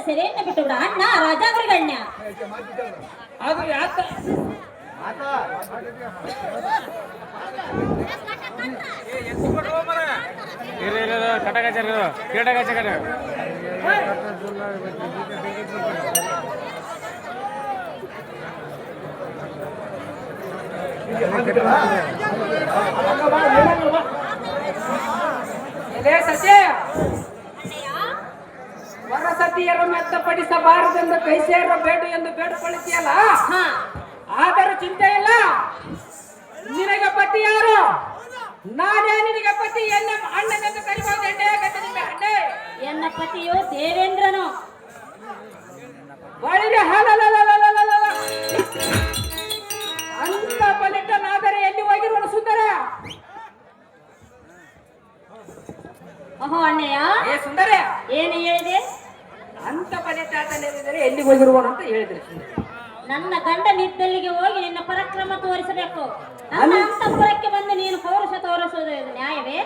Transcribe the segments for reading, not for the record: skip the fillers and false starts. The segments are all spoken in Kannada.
ಸೆರೆಯನ್ನು ಬಿಟ್ಟು ಬಿಡ ಅಣ್ಣ ರಾಜಾಗ್ರಗಣ್ಯ. ಅದು ಯಾಕ ವರಸತಿಯರ ಮೆತ್ತಪಡಿಸಬಾರದೆಂದು ಕೈಸೇರ ಬೇಡು ಎಂದು ಬೇಡಿಕೊಳ್ಳುತ್ತೀಯಲ್ಲ, ಆದರೂ ಚಿಂತೆ ಇಲ್ಲ. ನಿನಗೆ ಪತಿ ಯಾರು? ನಾನೇ ನಿನಗೆ ಪತಿ. ಎನ್ನ ಅಣ್ಣನೆಂದು ಕರಿಬಹುದು. ಎಣ್ಣೆ ಎನ್ನ ಪತಿಯು ದೇವೇಂದ್ರನು. ಒಳಗೆ ಅಂತ ಬಲಿಷ್ಠನಾದರೆ ಎಲ್ಲಿ ಹೋಗಿರುವನು ಸುಂದರ? ಓಹೋ ಅಣ್ಣಯ್ಯ, ಏ ಸುಂದರ, ಏನು ಹೇಳಿದೆ? ಅಂತ ಬಲಿಷ್ಠನಾದರೆ ಎಲ್ಲಿ ಹೋಗಿರುವನು ಅಂತ ಹೇಳಿದ್ರೆ. ನನ್ನ ಗಂಡ ನಿದ್ದಲ್ಲಿಗೆ ಹೋಗಿ ನಿನ್ನ ಪರಾಕ್ರಮ ತೋರಿಸಬೇಕು. ನನ್ನ ಅಂತಃಪುರಕ್ಕೆ ಬಂದು ನೀನು ಪೌರುಷ ತೋರಿಸುವುದು ನ್ಯಾಯವೇ?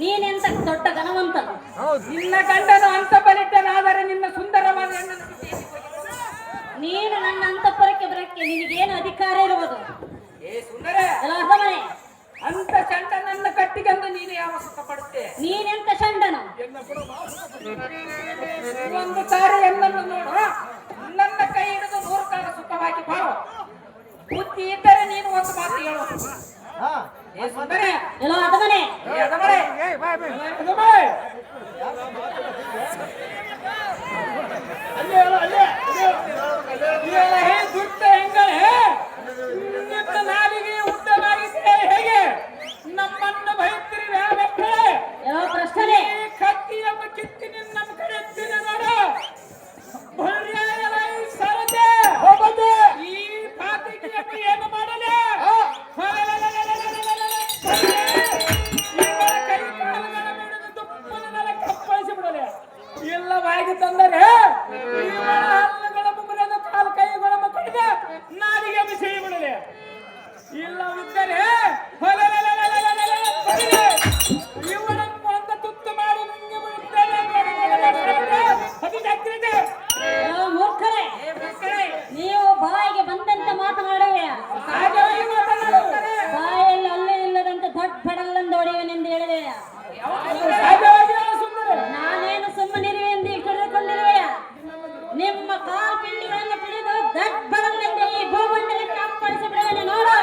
ನೀನೆಂತ ದೊಡ್ಡ ಘನವಂತ. ನಿನ್ನ ಗಂಡನು ಅಂತ ಬಲಿಷ್ಠನಾದರೆ ನಿನ್ನ ಸುಂದರವಾದ ಹೆಣ್ಣನ್ನು ನೀನು ನನ್ನ ಅಂತಃಪುರಕ್ಕೆ ಬರಕ್ಕೆ ನಿನಗೇನು ಅಧಿಕಾರ ಇರುವುದು? ಏ ಸುಂದರ, ಮನೆ ಅಂತ ಚಂಡನನ್ನ ಕಟ್ಟಿಕೊಂಡು ನೀನು ಯಾವ ಸುಖ ಪಡುತ್ತೆ? ನೀನೆಂತ ಚಂಡನು? ಒಂದು ಸಾರಿ ಎನ್ನನ್ನು ನೋಡು, ನನ್ನ ಕೈ ಹಿಡಿದು 100 ಕಾಲ ಸುಖವಾಗಿ ಬಾಳು. ಬುದ್ಧಿ ಇದ್ದರೆ ನೀನು ಒಂದು ಮಾತು ಹೇಳು. ಏ ಸುಂದರ, ಎಲ್ಲೋ ಅದಮನೆ ದುಡ್ಡ ಹೆಂಗಳೆ ನಿನ್ನ ನಾಲಿಗೆ ಉದ್ದವಾಗಿದ್ದರೆ ಹೇಗೆ ನಮ್ಮನ್ನು ಬೈತಿರಿ? ಎಲ್ಲೋ ಪ್ರಶ್ನೆ. ಕತ್ತಿ ಎಂಬ ಕಿತ್ತಿ ನಿನ್ನ ನಮ್ಮ ಕಡೆ ಎತ್ತಿನ ನೋಡ. ಸರತೆ ಹೋಗೋದು ಈ ಪಾತಿಗೆ ಏನು ಮಾಡಲಿ? ಕಪ್ಪಳಿಸಿ ಬಿಡಲಿ. ಇಲ್ಲವಾಗಿ ತಂದರೆ ಹಲ್ಲುಗಳ ಮುಗುರದ ಕಾಲು ಕೈಗಳ ಕಡಿದ ನಾಲಿಗೆ ಬಿಸಿ ಬಿಡಲಿ. ಇಲ್ಲವಿದ್ದರೆ ಇವನನ್ನು ಒಂದು ತುತ್ತು ಮಾಡಿ ನಿಂಗೆ ಬಿಡುತ್ತೇನೆ. ಮೂರ್ಖರೇ, ನೀವು ಬಾಯಿಗೆ ಬಂದಂತೆ ಮಾತನಾಡುವೆ. ಬಾಯಲ್ಲಿ ಅಲ್ಲೇ ಇಲ್ಲದಂತೆ ದೊಡ್ಡ ಪೆಡಲ್ಲಂದು ಹೊಡೆಯುವನೆಂದು ಹೇಳಿದೆ. ನಾನೇನು ಸುಮ್ಮನಿರುವೆ ಎಂದು ಹಿಡಿದುಕೊಂಡಿರುವೆಯ? ನಿಮ್ಮ ಕಾಲು ಪಿಂಡಿಗಳನ್ನು ತಿಳಿದು ದೊಡ್ಡ ಪೆಡಲ್ಲಂತೆ ಈ ಭೂಮಂಡಲಕ್ಕೆ ಅಪ್ಪಳಿಸಿ ಬಿಡುವನೆ ನೋಡು.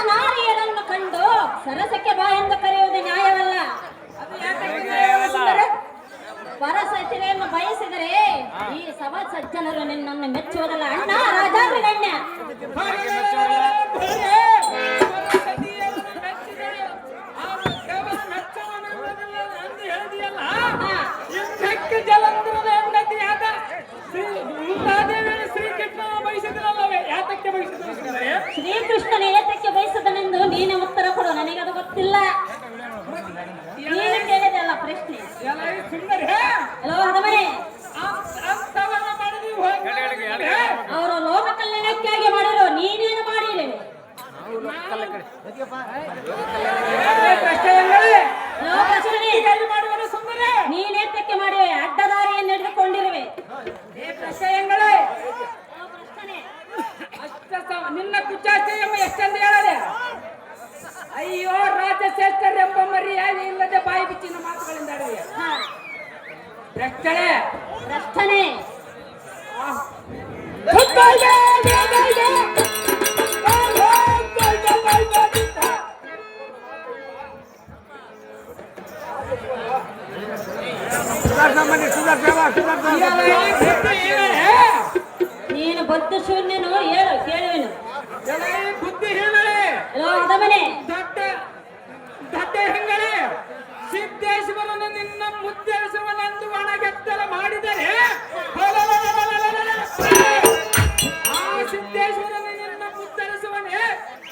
ನಾರಿಯರನ್ನು ಕಂಡು ಸರಸಕ್ಕೆ ಬಾ ಎಂದು ಕರೆಯುವುದು ನ್ಯಾಯವಲ್ಲ. ಪರಸತಿಯನ್ನು ಬಯಸಿದರೆ ಈ ಸಭಾ ಸಜ್ಜನರು ನಿನ್ನನ್ನು ಮೆಚ್ಚುವುದಲ್ಲ. ಅಣ್ಣ ರಾಜಾಗ್ರಗಣ್ಯ, ಜಲಂಧರದ ಹೆಂಡತಿಯಾದ ಶ್ರೀಕೃಷ್ಣ ಬಯಸಿದ್ರಲ್ಲವೇ? ಯಾತಕ್ಕೆ ಬಯಸಿದ್ರೆ? ಶ್ರೀಕೃಷ್ಣನ ಏತಕ್ಕೆ ಬಯಸದನೆಂದು ನೀನೇ ಉತ್ತರ ಕೊಡು. ನನಗದು ಗೊತ್ತಿಲ್ಲ. ನೀನು ಕೇಳಿದೆಲ್ಲ ಪ್ರಶ್ನೆ. ಅವರು ಲೋಕ ಕಲ್ಯಾಣಕ್ಕಾಗಿ ಮಾಡಿರೋ, ನೀನೇನು ಮಾಡಿಲ್ಲ. ಏ ಪ್ರಶ್ನೆಗಳೇ ಓ ಪ್ರಶ್ನೆ ನಿನ್ನ ಕುಚಾಚೆಯಮ್ಮ ಎಷ್ಟಂತ ಹೇಳದೆ ಅಯ್ಯೋ ರಾಜಶ್ರೇಷ್ಠರೆಂಬ ಮರ್ಯಾದೆ ಇಲ್ಲದೆ ಬಾಯಿ ಬಿಚ್ಚಿನ ಮಾತುಗಳಿಂದ ಆಡುವೆ ಹಾ ಪ್ರಶ್ನೆ ಪ್ರಶ್ನೆ ನೀನು ಬುದ್ಧಿ ಶೂನ್ಯನು ಹೇಳು ಕೇಳುವೆನು ಬುದ್ಧಿ ಹೇಳಲೆ ಎಲ್ಲೋ ಅದಮನೆ ದಡ್ಡ ಹೆಂಗಳೆ ಸಿದ್ದೇಶ್ವರನು ನಿನ್ನ ಮುದ್ದೇಶವನಂದು ಒಣಗೆತ್ತಲ ಮಾಡಿದರೆ ಆ ಸಿದ್ದೇಶ್ವರನು ನಿನ್ನ ಮುದ್ದರಿಸುವನೇ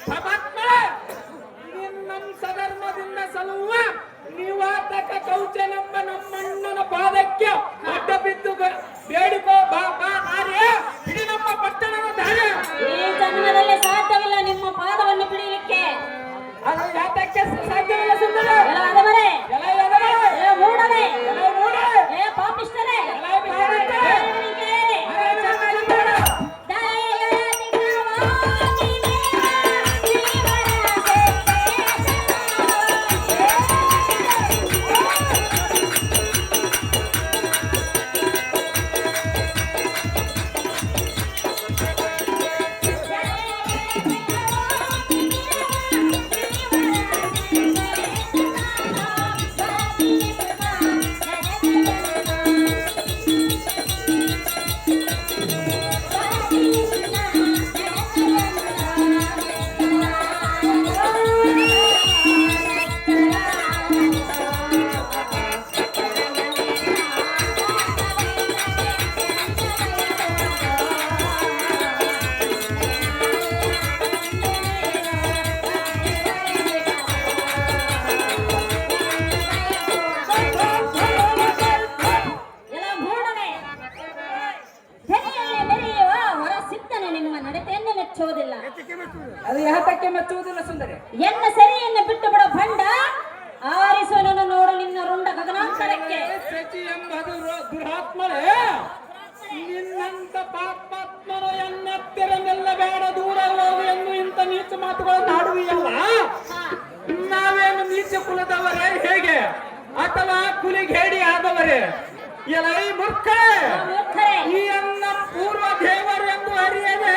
ಪರಮಾತ್ಮ ನಿನ್ನ ಸಧರ್ಮದಿಂದ ಸಲುವ ನಿವಾತಕ ಕೌಚನೆಂಬ ನಮ್ಮಣ್ಣನ ಪಾದಕ್ಕೆ ಅಡ್ಡ ಬಿದ್ದು ಬೇಡಿಕೋ ಬಾ ಬಾ ನಾರೇ ಇದು ನಮ್ಮ ಪಟ್ಟಣದ ದಾರಿ ಈ ಜನ್ಮದಲ್ಲಿ ಸಾಧ್ಯವಿಲ್ಲ ನಿಮ್ಮ ಪಾದವನ್ನು ಹಿಡಿಯಲಿಕ್ಕೆ ಅದು ಯಾತಕ್ಕೆ ಸಾಧ್ಯವಿಲ್ಲ ಸುಂದರ ಎಲ್ಲೋ ಅದಮನೆ ಎಲೆ ಎಲೆ ಏ ಮೂಡನೆ ಎಲೆ ನೋಡು ಏ ಪಾಪಿಷ್ಠರೇ ಎಲೆ ಬಿಹಾರಕ್ಕೆ ಹೇಳುವೆನು ಕೇಳಿರಿ. ಅರೆ ಚೆನ್ನಾಗಿ ನೋಡು ಎಲ್ಲೋ ಮೂಡನೆ ತೆರೆಯಲ್ಲಿ ಮೆರೆಯುವ ಹೊರ ಸಿದ್ಧನು ನಿಮ್ಮ ನಡತೆಯನ್ನು ಮೆಚ್ಚುವುದಿಲ್ಲ ಅದು ಯಾತಕ್ಕೆ ಮೆಚ್ಚುವುದಿಲ್ಲ ಸುಂದರಿ ಎನ್ನ ಸರಿಯನ್ನು ಬಿಟ್ಟು ಬಿಡೋ ಭಂಡ ಆರಿಸುವನನ್ನು ನೋಡು ನಿನ್ನ ರುಂಡ ಗಗನಾಂತರಕ್ಕೆ ಸಚಿ ಎಂಬುದು ದುರಾತ್ಮರೇ ನಿನ್ನಂತ ಪಾಪಾತ್ಮರು ಎನ್ನತ್ತಿರನೆಲ್ಲ ಬೇಡ ದೂರ ಹೋಗು ಎಂದು ಇಂಥ ನೀಚ ಮಾತುಗಳನ್ನು ಆಡುವಿಯಲ್ಲ ಹಾ ನಾವೇನು ನೀಚ ಕುಲದವರೇ ಹೇಗೆ ಅಥವಾ ಕುಲಿಗೇಡಿ ಆದವರೇ ಎಲೈ ಮೂರ್ಖ ಮೂರ್ಖರೇ ಈ ಅನ್ನ ಪೂರ್ವ ದೇವರೆಂದು ಅರಿಯದೆ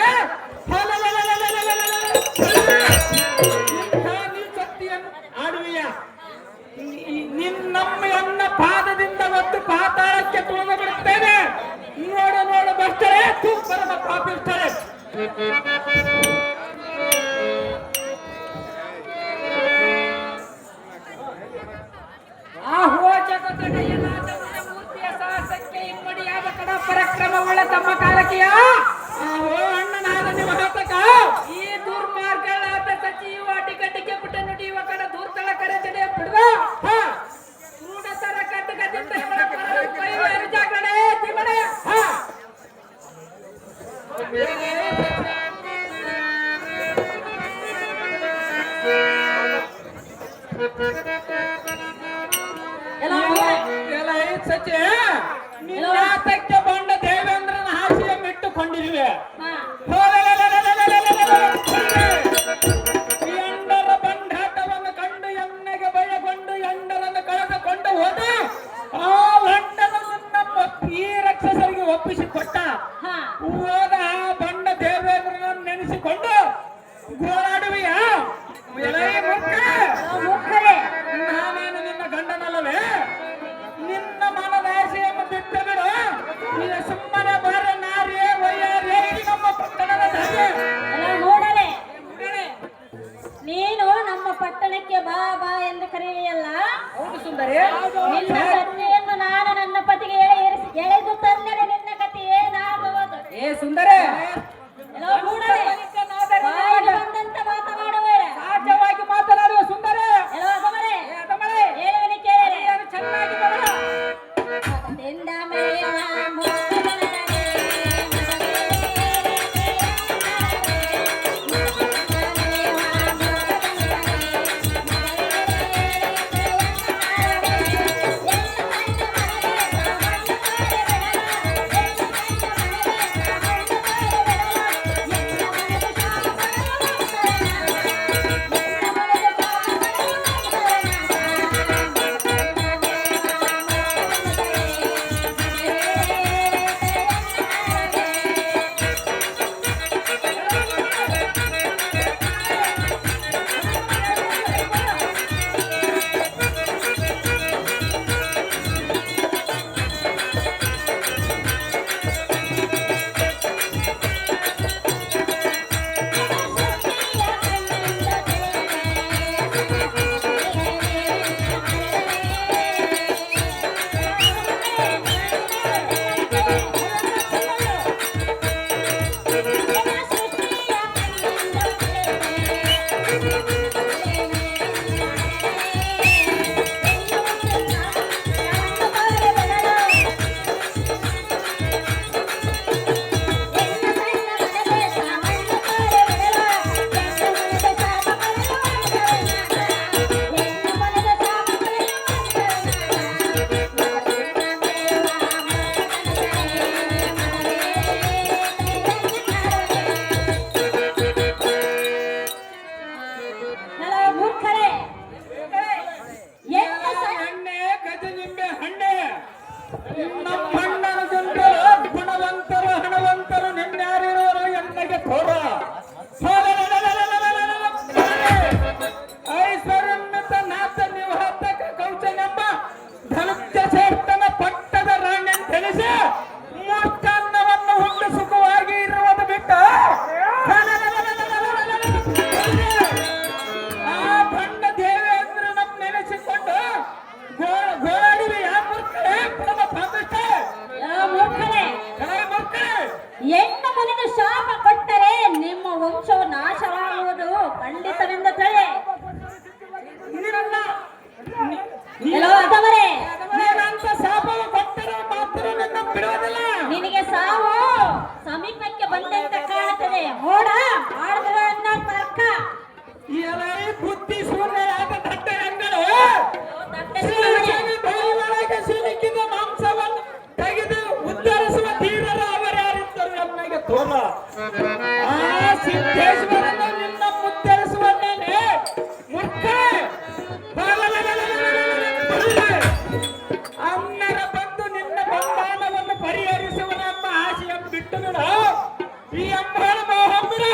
ಇಂಥ ನೀಚತ್ತೆಯನ್ನು ಆಡುವಿಯ ನಮ್ಮ ಅನ್ನ ಪಾದದಿಂದ ಒತ್ತು ಪಾತಾಳಕ್ಕೆ ತುಳಿದು ಬಿಡುತ್ತೇನೆ ನೋಡು ನೋಡು ಬರ್ತರೆ ಪರಮ ಪಾಪಿರ್ತಾರೆ ಆಹೋ ಜಗದೊಡೆಯನಾದವನ ಮೂರ್ತಿಯ ಸಾಹಸಕ್ಕೆ ಇಮ್ಮಡಿಯಾದ ಕಡ ಪರಾಕ್ರಮವುಳ್ಳ ತಮ್ಮ ಕಾಲಕಿಯ ಆಹೋ ಅಣ್ಣನಾದ ನಿಮ್ಮ ಹತಕ ಈ ದುರ್ಮಾರ್ಗಗಳಾದ ಸಚಿವ ಟಿಕಟಿಗೆ ಪುಟ ನುಡಿಯುವ ಕಡ ದೂರ್ತಳ ಕರೆತಡೆ ಬಿಡುವ ಕ್ರೂಢತರ ಕಟ್ಟಕದಿಂದ ಜಾಗಡೆ ತಿಮಡೆ ಎಲ್ಲೋ ಮೂಡನೆ ಸಚೆ ನಿನ್ನಾತಕ್ಕೆ ಬಂಡ ದೇವೇಂದ್ರನ ಹಾಸಿಗೆ ಮಿಟ್ಟುಕೊಂಡಿರುವೆ ಹಾ ಎಂಡರ ಬಂಡಾಟವನ್ನು ಕಂಡು ಎಣ್ಣೆಗೆ ಭಯಗೊಂಡು ಎಂಡರನ್ನು ಕಳೆದುಕೊಂಡು ಹೋದ ಆ ಲಂಡನನ್ನು ಈ ರಕ್ಷಸರಿಗೆ ಒಪ್ಪಿಸಿಕೊಟ್ಟ ಹಾ ಹೋದ ಆ ಬಂಡ ದೇವೇಂದ್ರನನ್ನು ನೆನೆಸಿಕೊಂಡು ಗೋಳಾಡುವೆಯ ಮೂರ್ಖರೇ ನಾನೇನು ನಿನ್ನ ಗಂಡನಲ್ಲವೇ ನಿನ್ನ ಮನದಾಸೆಯನ್ನು ಬಿಟ್ಟು ಬಿಡು ನೀನು ಸುಮ್ಮನೆ ಬಾರ ನಾರೇ ವಯ್ಯಾರೇ ಇದು ನಮ್ಮ ಪಟ್ಟಣದ ದಾರಿ ಎಲ್ಲೋ ಮೂಡನೆ ನೀನು ನಮ್ಮ ಪಟ್ಟಣಕ್ಕೆ ಬಾ ಬಾ ಎಂದು ಕರೆಯಲಿಯಲ್ಲ ಹೌದು ಸುಂದರಿ ನಿನ್ನ ಸತ್ಯವನ್ನು ನಾನು ನನ್ನ ಪತಿಗೆ ಎಳೆದು ತಂದರೆ ನಿನ್ನ ಕಥೆ ಏನಾಗುವುದು ಏ ಸುಂದರಿ ಎಲ್ಲೋ ಮೂಡನೆ ಬಾಯಿಗೆ ಬಂದಂತ ಮಾತನಾಡುವೆ ಸಹಜವಾಗಿ ಮಾತನಾಡುವ ಸುಂದರಿ ಎಲ್ಲೋ ಅದಮರೆ ಅದಮಳೆ ಹೇಳುವೆನು ಕೇಳಿರಿ ಚೆನ್ನಾಗಿ ಬರಲ್ಲ ದಿಂದ ಮೇಲ ಮುಖದೊಳಗೆ ನಮ್ಮಣ್ಣನ ಜನರು ಗುಣವಂತರು ಹಣವಂತರು ನಿನ್ಯಾರಿರೋರು ಎನ್ನಗೆ ತೋರ ಐಶ್ವರ್ಯನ್ವಿತ ನಾಥ ನಿವಾತಕ ಕೌಚನೆಂಬ ಧನುಜ ಶ್ರೇಷ್ಠನ ಪಟ್ಟದ ರಾಣ್ಯ ತಿಳಿಸಿ ಮೂರ್ಖಾನ್ನವನ್ನು ಉಂಡು ಸುಖವಾಗಿ ಇರುವುದು ಬಿಟ್ಟು ಆ ಭಂಡ ದೇವೇಂದ್ರನ ನೆನೆಸಿಕೊಂಡು ಗೋಳಾಡಿವೆ ಯಾ ಮೂರ್ಖರೇ ಪರಮ ಪಾಪಿಷ್ಠೆ ಮೂರ್ಖರೇ, ಮೂರ್ಖರೇ ಹೆಣ್ಣು ಮುನಿದು ಶಾಪ ಕೊಟ್ಟರೆ ನಿಮ್ಮ ವಂಶವು ನಾಶವಾಗುವುದು ಖಂಡಿತವೆಂದು ತಳೆ. ಇದನ್ನ ಎಲ್ಲೋ ಅದವರೇ, ನೀನಂತ ಶಾಪವು ಕೊಟ್ಟರೆ ಮಾತ್ರ ನನ್ನ ಬಿಡುವುದಿಲ್ಲ. ನಿನಗೆ ಸಾವು ಸಮೀಪಕ್ಕೆ ಬಂದಂತ ಕಾಣುತ್ತದೆ. ಓಡ ಆಡಿದ್ರೆ ಅನ್ನೋ ತರ್ಕ ಎಲೈ ಬುದ್ಧಿ ಶೂನ್ಯ ಯಾಕ ದಟ್ಟ ಹೆಂಗಳು ತಪ್ಪಿಸಿಕೊಳ್ಳಿ. ಬಾಯಿಯೊಳಗೆ ಸಿಲುಕಿದ ಮಾಂಸವನ್ನು ತೆಗೆದು ಉದ್ಧರಿಸುವ ಧೀರರು ಅವರ್ಯಾರಿದ್ದರು ಎನ್ನಗೆ ತೋರ ಆ ಸಿದ್ದೇಶ್ವರನು ನಿನ್ನ ಉದ್ಧರಿಸುವನ್ನೇನೆ ಮೂರ್ಖ ಅನ್ನರ ಬಂದು ನಿನ್ನ ಬಂಧನವನ್ನು ಪರಿಹರಿಸುವನೆಂಬ ಆಶೆಯನ್ನು ಬಿಟ್ಟು ಬಿಡು. ಈ ಅಂಬಾಳ ಮೋಹಂಬಿಡು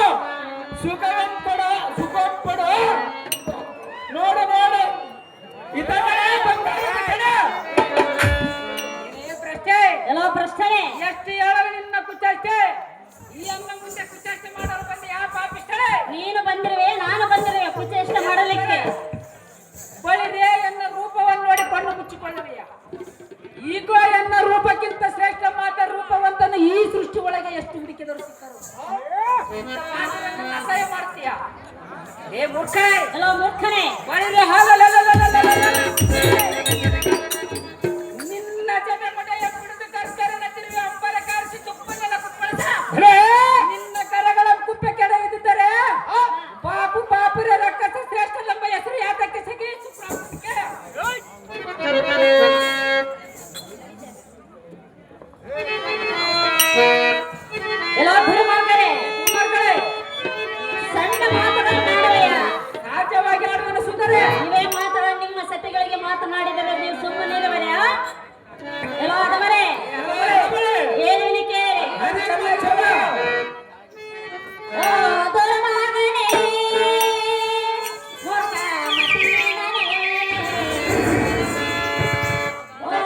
ಸುಖವೆಂಪಡು ಸುಖವೆಂಪಡು ನೋಡು ನೋಡು ಇದನ್ನೇ ಬಂಗಾರದ ಕಡೆ ಪ್ರಶ್ನೆ ಎಲ್ಲೋ ಪ್ರಶ್ನೆ, ಎಷ್ಟು ಹೇಳಲು ನಿನ್ನ ಕುಚಾಚೆ ಈ ಅಮ್ಮ ಮುಂದೆ ಕುಚಾಚೆ ಮಾಡಲು ಬಂದು ಯಾವ ಪಾಪಿಷ್ಟಳೆ ನೀನು ಬಂದಿರುವೆ ನಾನು ಬಂದಿರುವೆ ಕುಚೇಷ್ಟ ಮಾಡಲಿಕ್ಕೆ. ಬಳಿದೆ ಎನ್ನ ರೂಪವನ್ನು ನೋಡಿ ಕಣ್ಣು ಮುಚ್ಚಿಕೊಳ್ಳುವೆಯ. ಈಗ ಎನ್ನ ರೂಪಕ್ಕಿಂತ ಶ್ರೇಷ್ಠ ಮಾತ ರೂಪವಂತನು ಈ ಸೃಷ್ಟಿ ಒಳಗೆ ಎಷ್ಟು ಹುಡುಕಿದರು ಸಿಕ್ಕರು. ಅಸಹ್ಯ ಮಾಡ್ತೀಯ ಏ ಮೂರ್ಖ. ಎಲ್ಲೋ ಮೂರ್ಖನೇ, ಬಳಿದೆ ನಿನ್ನ ಜನ ಮನೆಯ ಕುಡಿದು ಕರ್ಕರನ ತಿರುಗಿ ಅಂಬರ ಕಾರಿಸಿ ತುಪ್ಪನೆಲ್ಲ ಕುಪ್ಪಳಿಸ ನಿನ್ನ ಕರಗಳ ಕುಪ್ಪೆ ಕೆಡವಿದ್ದರೆ ಪಾಪು ಪಾಪುರ ರಕ್ಕಸ ಶ್ರೇಷ್ಠನೆಂಬ ಹೆಸರು ಯಾತಕ್ಕೆ ಸಿಗಿ ಸುಪ್ರಾಪ್ತಿಗೆ ಎಲ್ಲೋ ಗುರುಮಾರ್ಗರೇ, ಮಕ್ಕಳೇ ಸಣ್ಣ ಮಾತುಗಳನ್ನಾಡುವೆಯ ರಾಜ್ಯವಾಗಿ ಆಡುವನು ಸುಂದರ ನೀವೇ ಮಾತಾಡ ನಿಮ್ಮ ಸತಿಗಳಿಗೆ ಮಾತನಾಡಿದರೆ ನೀವು ಸುಮ್ಮನಿರುವರೆ. ಎಲ್ಲೋ ಅದವರೇ, ಏನು ಇಳಿಕೆ? ಓ ದುರ್ಮಾರ್ಗನೇ, ಮೂರ್ಖ ಮತಿಹೀನನೇ. ಓ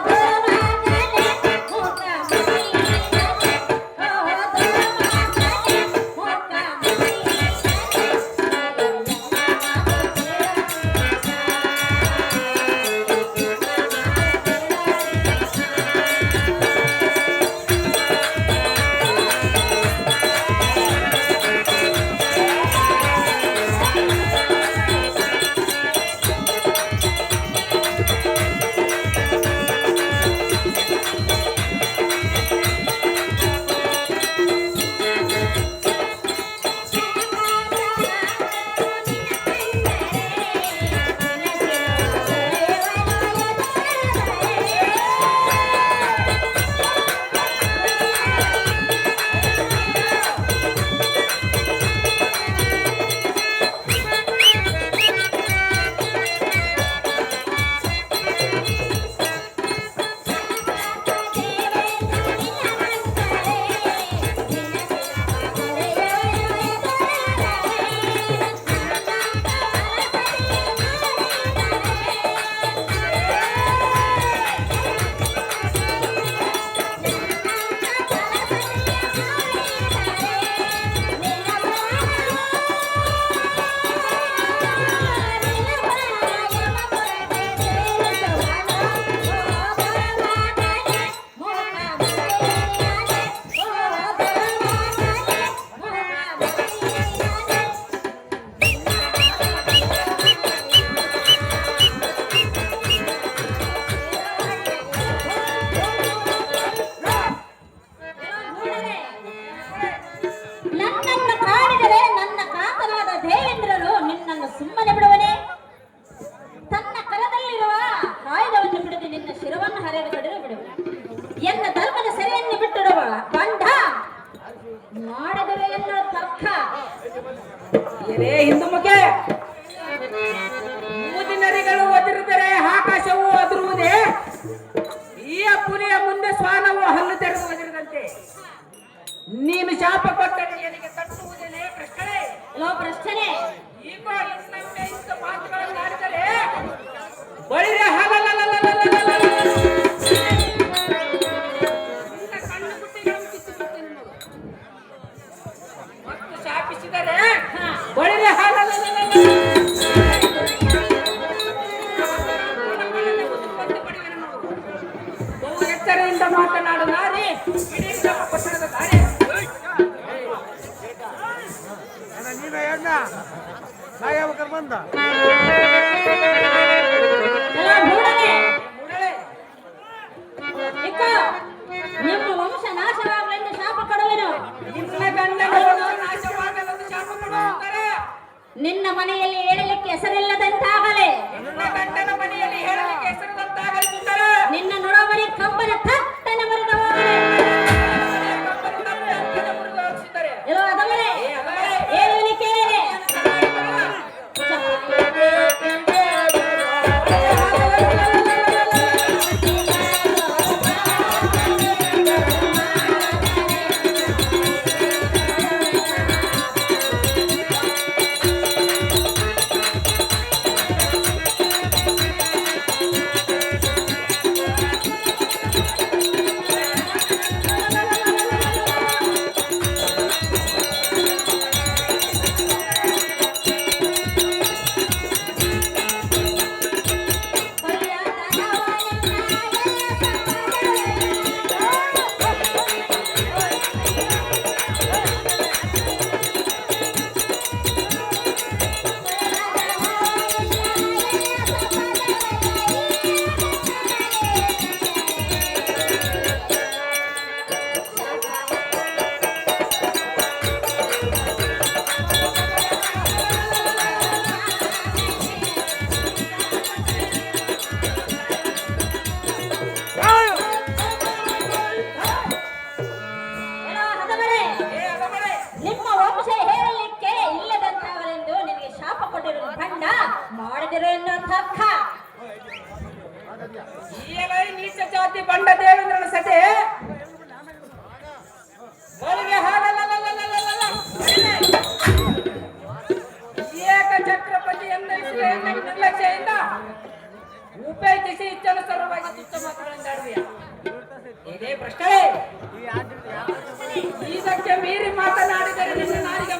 ದುರ್ಮಾರ್ಗನೇ, ಮೂರ್ಖ ಮತಿಹೀನನೇ. ಓ ದುರ್ಮಾರ್ಗನೇ, ಮೂರ್ಖ ಮತಿಹೀನನೇ. ಏನೇ ಹಿಂದು ಮುಖೆ ಮೂದಿನರಿಗಳು ಒದರಿದರೆ ಆಕಾಶವು ಒದರುವುದೇ ಈ ಪುರಿಯ ಮುಂದೆ ಹೇಳಿದಂತೆ ನೀನು ಶಾಪ ಕೊಟ್ಟರೆ ನನಗೆ ತಟ್ಟುವುದೇನೆ ಪ್ರಶ್ನೆ. ಲೋ ಪ್ರಶ್ನೆ ಈಗ ಇನ್ನೊಮ್ಮೆ ಇಂಥ ಮಾತುಗಳನ್ನು ಆಡಿದರೆ ಬಳಿರೆ ಹಾಲಲಲಲಲಲಲಲ. ನಿನ್ನ ಕಣ್ಣು ಗುಟ್ಟಿಗಳನ್ನು ಕಿತ್ತುಬಿಡ್ತೇನೆ ನೋಡು. ಮತ್ತು ಶಾಪಿಸಿದರೆ ಬಳಿರೆ ಹಾಲಲಲಲಲಲ. ಬಹು ಎಚ್ಚರಿಯಿಂದ ಮಾತನಾಡು ನಾರಿ. ಇಡೀ ನಮ್ಮ ಪಟ್ಟಣದ ದಾರಿ. ಬಂದ ಎಲ್ಲ ಮೂಡನೆ ಮೂಡಳೆ. ಇಕ್ಕ ನಿಮ್ಮ ವಂಶ ನಾಶವಾಗಲೆಂದು ಶಾಪ ಕೊಡುವೆನು. ನಿನ್ನ ಗಂಡನನ್ನು ನಾಶವಾಗಲೆಂದು ಶಾಪ ಕೊಡುತ್ತಾರೆ. ನಿನ್ನ ಮನೆಯಲ್ಲಿ ಏಳಲಿಕ್ಕೆ ಹೆಸರಿಲ್ಲದಂತಾಗಲೇ, ನಿನ್ನ ಗಂಡನ ಮನೆಯಲ್ಲಿ ಹೇಳಲಿಕ್ಕೆ ಹೆಸರುದಂತಾಗಲಿ ಸುಂದರ. ನಿನ್ನ ನೊಡವರಿ ಕಂಬನ ಥಟ್ಟನೆ ಮರದ ಹೋಗಲಿ. ಎಲ್ಲೋ ಅದವರೇ ಹೇಳುವನಿ ಕೇಳಿರಿ. ನಿಮ್ಮ ವಂಶ ಹೇಳಲಿಕ್ಕೆ ಇಲ್ಲದಂತಾಗಲೆಂದು ನಿನಗೆ ಶಾಪ ಕೊಟ್ಟಿರುವ ಗಂಡ ಮಾಡದಿರೋ ಎನ್ನುವ ತರ್ಕ. ಈಗ ನೀಚ ಜಾತಿ ಬಂಡ ದೇವೇಂದ್ರನ ಸತೆ ಬಳಿಗೆ ಹಾಲಲಲಲಲಲಲ. ಏಕ ಛತ್ರಪತಿ ಎಂದೆನಿಸುವ ನಿರ್ಲಕ್ಷ್ಯದಿಂದ ಉಪೇಕ್ಷಿಸಿ ಇಚ್ಛಾನುಸಾರವಾಗಿ ತುಚ್ಛ ಮಾತುಗಳಿಂದ ಆಡುವೆಯ. ಇದೇ ಪ್ರಶ್ನೆ. ಇದಕ್ಕೆ ಮೀರಿ ಮಾತನಾಡಿದರೆ ನಿನ್ನ ನಾಲಿಗೆ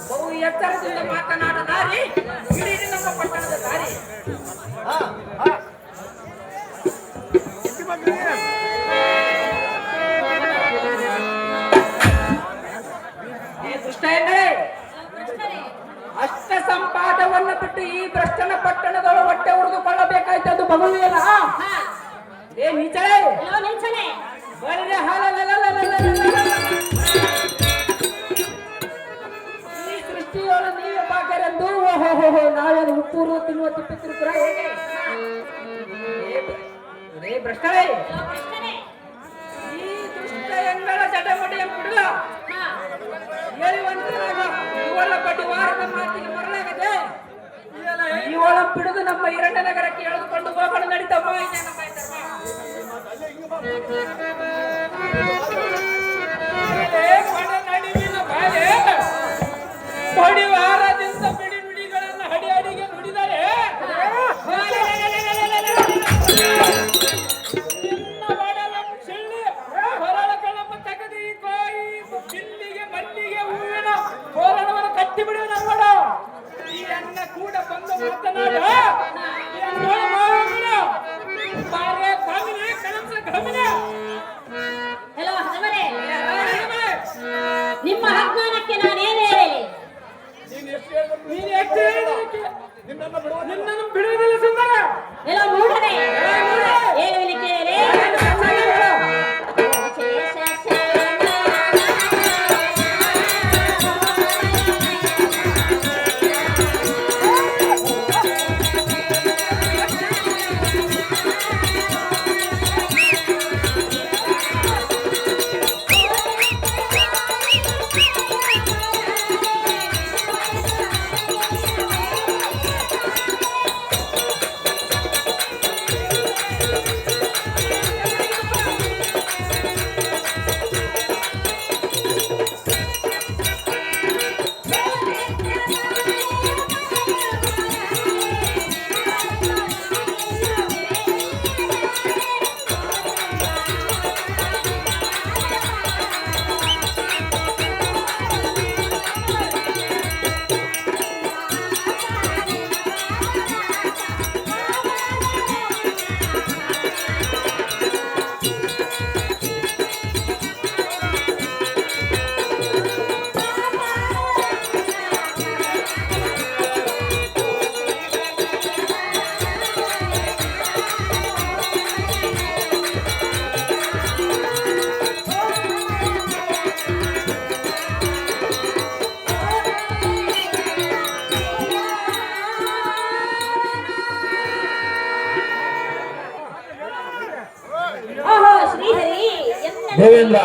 ಬಹು ಎಚ್ಚರದಿಂದ ಮಾತನಾಡ ದಾರಿ. ಇಡೀ ನಮ್ಮ ಪಟ್ಟಣದ ದಾರಿ. ದುಷ್ಟ ಎಂದರೆ ಅಷ್ಟ ಸಂಪಾದವನ್ನು ಬಿಟ್ಟು ಈ ಭ್ರಷ್ಟನ ಪಟ್ಟಣದೊಳ ಹೊಟ್ಟೆ ಉಳಿದುಕೊಳ್ಳಬೇಕಾಯ್ತದ್ದು ಬಗುಲಿಯಲ್ಲ. ಏ ನೀಚಳೆ ಬಳಿರೆ ಈ ಸೃಷ್ಟಿಯೊಳ ನೀವೇ ಬಾಕರೆಂದು ಓಹೋ ನಾವೇನು ಉಪ್ಪೂರು ತಿನ್ನುವ ತಿಪ್ಪಿ ತಿರುಪುರ ಹೇಗೆ? ಏ ಭ್ರಷ್ಟಳೆ, ಈ ದುಷ್ಟ ಎಂಗಳ ಚಟಮಟಿಯ ಬಿಡುವ ಹೇಳುವಂತರಾಗ ಇವಳ ಬಡ್ಡಿ ವಾರದ ಮಾತಿಗೆ ಮರಳಾಗದೆ ಇವಳ ಬಿಡುದು ನಮ್ಮ ಹಿರಣ್ಯ ನಗರಕ್ಕೆ ಎಳೆದುಕೊಂಡು ಹೋಗೋಣ ನಡೀತಮ್ಮ. ಇದೆ ನಮ್ಮ ಹೊಡಿವಾರದಿಂದ ಬಿಡಿ ನುಡಿಗಳನ್ನು ಹಡಿ ಅಡಿಗೆ ನುಡಿದರೆ ಬಿಲ್ಲಿಗೆ ಮಲ್ಲಿಗೆ ಹೂವಿನ ತೋರಣವನ್ನು ಕಟ್ಟಿ ಬಿಡುವ ನೋಡ. ಈ ಅನ್ನ ಕೂಡ ಬಂದು ಮಾತನಾಡ ನನ್ನ ಗೋವಿಂದ.